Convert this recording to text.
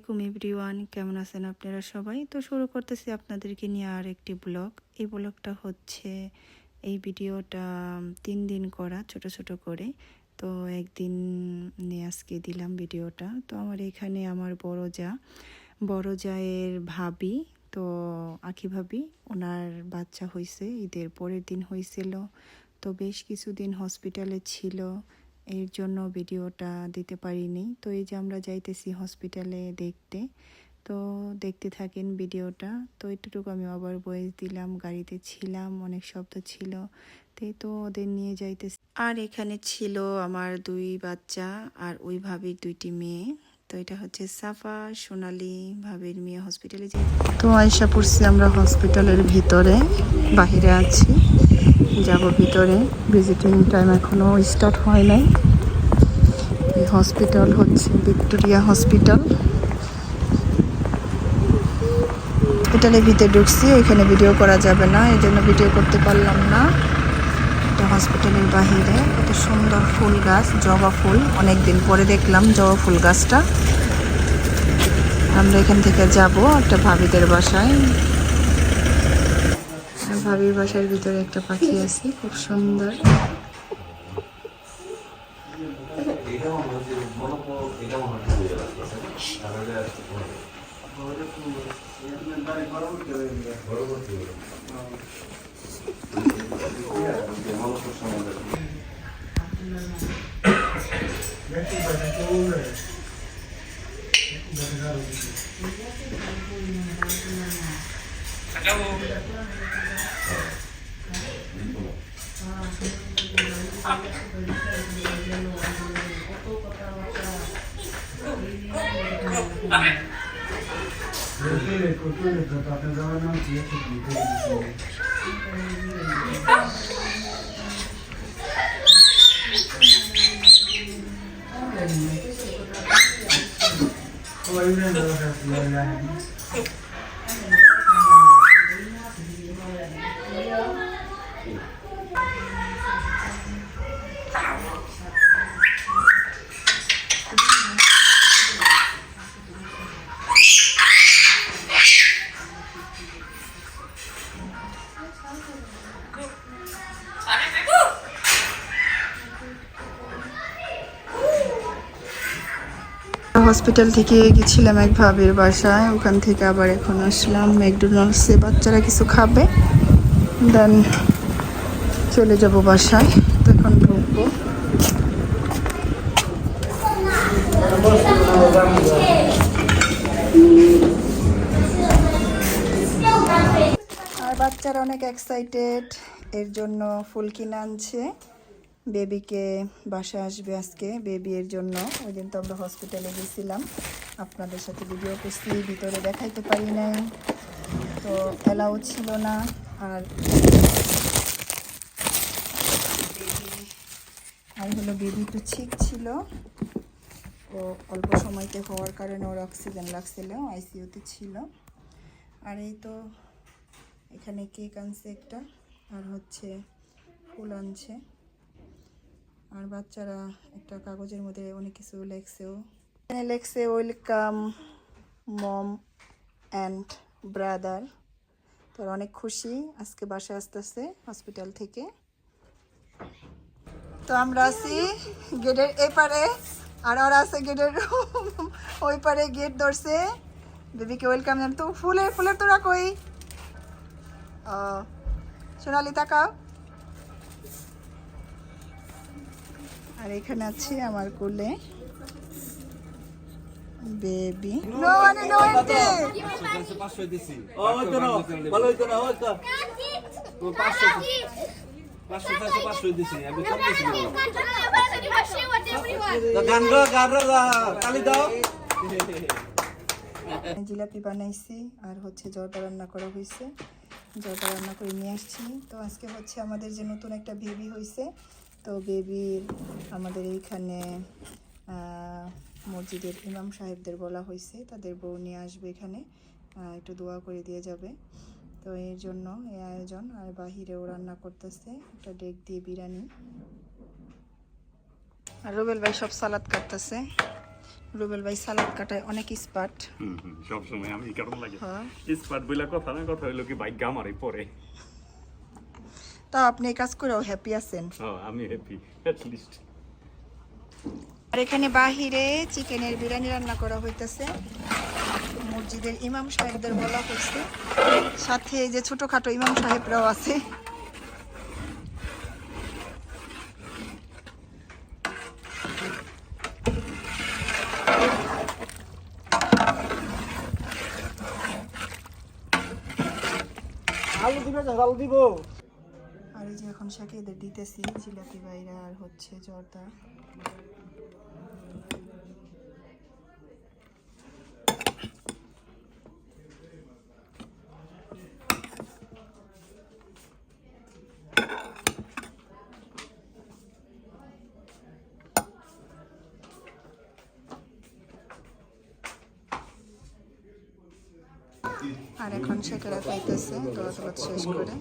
আলাইকুম এভরিওয়ান, কেমন আছেন আপনারা সবাই? তো শুরু করতেছি আপনাদেরকে নিয়ে আর একটি ব্লগ। এই ব্লগটা হচ্ছে এই ভিডিওটা 3 দিন করা ছোট ছোট করে। তো একদিন নিয়ে আজকে দিলাম ভিডিওটা। তো আমার এখানে আমার বড় জায়ের ভাবি, তো আখি ভাবি, ওনার বাচ্চা হয়েছে, ঈদের পরের দিন হয়েছিল। তো বেশ কিছুদিন হসপিটালে ছিল, এর জন্য ভিডিওটা দিতে পারিনি। তো এই যে আমরা যাইতেছি হসপিটালে দেখতে, তো দেখতে থাকেন ভিডিওটা। তো এতটুকু আমি আবার ভয়েস দিলাম, গাড়িতে ছিলাম, অনেক শব্দ ছিল, তো ওদের নিয়ে যাইতেছি। আর এখানে ছিল আমার 2 বাচ্চা আর ওই ভাবির 2টি মেয়ে। তো এটা হচ্ছে সাফা, সোনালি ভাবির মেয়ে হসপিটালে যাই। তো আয়সা পড়ছি আমরা হসপিটালের ভিতরে, বাহিরে আছি, যাব ভিতরে। ভিজিটিং টাইম এখনো স্টার্ট হয় নাই। এই হসপিটাল হচ্ছে ভিক্টোরিয়া হসপিটাল। হসপিটালের ভিতরে ঢুকছি, এখানে ভিডিও করা যাবে না, এই জন্য ভিডিও করতে পারলাম না। এটা হসপিটালের বাহিরে কত সুন্দর ফুল গাছ, জবা ফুল, অনেকদিন পরে দেখলাম জবা ফুল গাছটা। আমরা এখান থেকে যাব একটা ভাবিদের বাসায়। ভাবির বাসার ভিতরে একটা পাখি আছে, খুব সুন্দর। হসপিটাল থেকে গেছিলাম এক ভাবির বাসায়, ওখান থেকে আবার এখন আসলাম ম্যাকডোনাল্ডসে, বাচ্চারা কিছু খাবে, দেন চলে যাব বাসায়। তো এখন ঢুকবো। আর বাচ্চারা অনেক এক্সাইটেড, এর জন্য ফুল কিনে আনছে। বেবিকে বাসায় আসবে আজকে, বেবি এর জন্য। ওই দিন তো আমরা হসপিটালে গেছিলাম, আপনাদের সাথে ভিডিও করছি, ভিতরে দেখাইতে পারি নাই, তো এলাও ছিল না। আর হলো বেবি একটু ঠিক ছিল, ও অল্প সময়তে হওয়ার কারণে ওর অক্সিজেন লাগছিল, আইসিইউতে ছিল। আর এই তো এখানে কেক আনছে একটা, আর হচ্ছে ফুল আনছে। আর বাচ্চারা একটা কাগজের মধ্যে অনেক কিছু লেখছেও, এখানে লেখছে ওয়েলকাম মম অ্যান্ড ব্রাদার। তো অনেক খুশি, আজকে বাসায় আসতেছে হসপিটাল থেকে। তো আমরা আছি গেটের এপারে, আর ওরা আছে গেটের ওই পারে, গেট ধরছে, বেবিকে ওয়েলকাম জান। তো ফুলের তোরা কই? সোনালি তাকাও। আর এখানে আছে আমার কোলে বেবি। নো মানে নো এন্টে 500 দিছি। ও তো না ভালো হইতো না, ও তো 500 দিছি, আমি কম দিছি। তো গান তালি দাও। জিলাপি বানাইছি, আর হচ্ছে জর্দা রান্না করা হয়েছে, জর্দা রান্না করে নিয়ে আসছি। তো আজকে হচ্ছে আমাদের যে নতুন একটা বেবি হয়েছে, তো বেবির আমাদের এইখানে মসজিদের ইমাম সাহেবদের বলা হয়েছে, তাদের বউ নিয়ে আসবে এখানে, একটু দোয়া করে দিয়ে যাবে। তো এর জন্য এই আয়োজন। আর বাহিরেও রান্না করতেছে একটা ডেক দিয়ে বিরিয়ানি। আর রুবেল ভাই সব সালাদ কাটতেছে। রুবেল ভাই সালাদ কাটায় অনেক স্পার্ট। সব সময় আমি কারণ লাগে হ্যাঁ। স্পার্ট বইলা কথা না, কথা হইলো কি বাইক গামারে পরে। তা আপনি এই কাজ করেও হ্যাপি আছেন? হ্যাঁ আমি হ্যাপি অ্যাট লিস্ট। আর এখানে বাহিরে চিকেনের বিরিয়ানি রান্না করা হইতেছে, মসজিদের ইমাম সাহেবদের বলা হয়েছে, সাথে এই যে ছোটখাটো ইমাম সাহেবরাও আছে। আলু দিবে, আলু দিব। আর এই যে এখন শাকিদের দিতেছি জিলাপি বাইরা আর হচ্ছে জর্দা। আর এখন শেখেরা খাইতেছে দোয়া শেষ করে।